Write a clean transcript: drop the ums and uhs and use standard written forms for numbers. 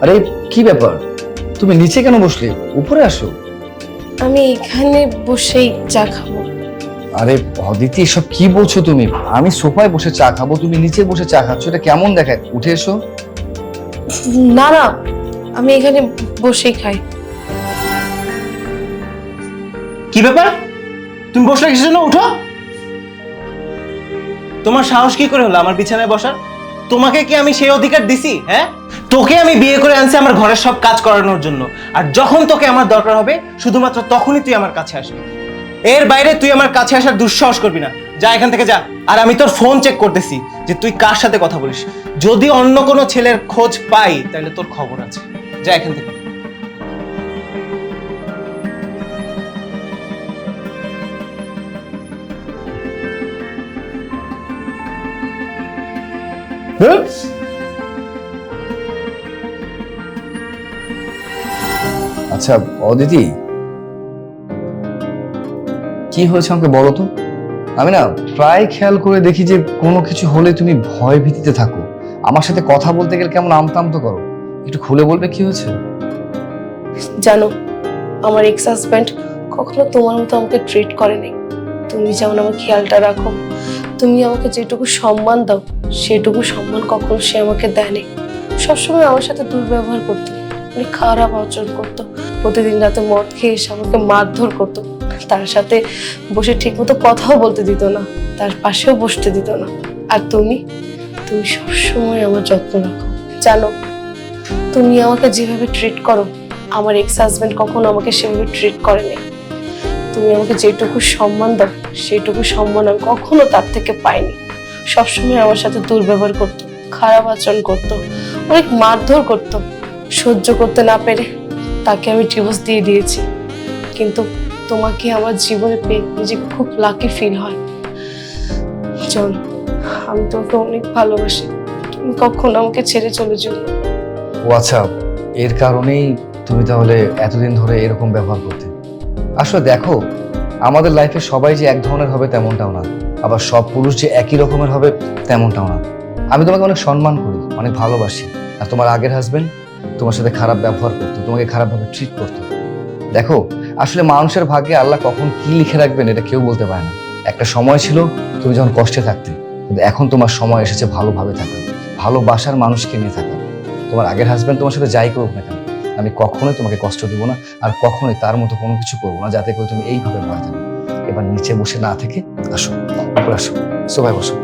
আরে কি ব্যাপার, তুমি নিচে কেন বসলে? উপরে আসো। আমি এখানে বসেই চা খাবো। আরে অদিতি, এসব কি বলছো তুমি? আমি সোফায় বসে চা খাবো, তুমি নিচে বসে চা খাচ্ছ, এটা কেমন দেখায়? উঠে এসো। না না, আমি এখানে বসেই খাই। কি ব্যাপার? তুমি বসলে কিসের জন্য? উঠো। তোমার সাহস কি করে হলো আমার বিছানায় বসার? তোমাকে কি আমি সেই অধিকার দিছি? হ্যাঁ, তোকে আমি বিয়ে করে আনছি আমার ঘরের সব কাজ করানোর জন্য, আর যখন তোকে আমার দরকার হবে শুধুমাত্র তখনই তুই আমার কাছে আসবি। এর বাইরে তুই আমার কাছে আসার দুঃসাহস করবি না। যা এখান থেকে যা। আর আমি তোর ফোন চেক করতেছি যে তুই কার সাথে কথা বলিস। যদি অন্য কোনো ছেলের খোঁজ পাই তাহলে তোর খবর আছে। যা এখান থেকে। আচ্ছা অদিতি, কি হয়েছে আমাকে বলো তো? আমি না প্রায় খেয়াল করে দেখি যে কোনো কিছু হলে তুমি ভয় ভীতিতে থাকো, আমার সাথে কথা বলতে গেলে কেমন আমতা আমতা করো। একটু খুলে বলবে কি হয়েছে? জানো, আমার এক্স হাজব্যান্ড কখনো তোমার মতো আমাকে ট্রিট করে নাই। তুমি যেমন আমার খেয়ালটা রাখো, তুমি আমাকে যেটুকু সম্মান দাও সেটুকু সম্মান কখনো সে আমাকে দেয়নি। সবসময় আমার সাথে দুর্ব্যবহার করতো, মানে খারাপ আচরণ করতো। প্রতিদিন রাতে মদ খেয়ে এসে আমাকে মারধর করতো। তার সাথে বসে ঠিক মতো কথাও বলতে দিত না, তার পাশেও বসতে দিত না। আর তুমি তুমি সবসময় আমার যত্ন রাখো। জানো, তুমি আমাকে যেভাবে ট্রিট করো, আমার এক্স হাজবেন্ড কখনো আমাকে সেভাবে ট্রিট করেনি। তুমি আমাকে যেটুকু সম্মান দাও সেটুকু সম্মান আমি কখনো তার থেকে পাইনি। সবসময় আমার সাথে দুর্ব্যবহার করতো, খারাপ আচরণ করতো, অনেক মারধর করতো। সহ্য করতে না পেরে তাকে আমি ডিভোর্স দিয়ে দিয়েছি। কিন্তু তোমাকে আমার জীবনে পেয়ে নিজেকে খুব লাকি ফিল হয়। চল, আমি তোমাকে অনেক ভালোবাসি, তুমি কখনো আমাকে ছেড়ে চলে যাও না। ও আচ্ছা, এর কারণেই তুমি তাহলে এতদিন ধরে এরকম ব্যবহার করতে। আসলে দেখো, আমাদের লাইফে সবাই যে এক ধরনের হবে তেমনটাও না, আবার সব পুরুষ যে একই রকমের হবে তেমনটাও না। আমি তোমাকে অনেক সম্মান করি, অনেক ভালোবাসি। আর তোমার আগের হাজবেন্ড তোমার সাথে খারাপ ব্যবহার করতো, তোমাকে খারাপভাবে ট্রিট করতো। দেখো, আসলে মানুষের ভাগ্যে আল্লাহ কখন কি লিখে রাখবেন এটা কেউ বলতে পারে না। একটা সময় ছিল তুমি যখন কষ্টে থাকতে, কিন্তু এখন তোমার সময় এসেছে ভালোভাবে থাকা, ভালোবাসার মানুষকে নিয়ে থাকা। তোমার আগের হাজবেন্ড তোমার সাথে যাই করুক না কেন, আমি কখনোই তোমাকে কষ্ট দিব না, আর কখনোই তার মতো কোনো কিছু করবো না যাতে করে তুমি এইভাবে ভয় থাকো। এবার নিচে বসে না থেকে আসো, উপরে আসো, সোফায় বসো।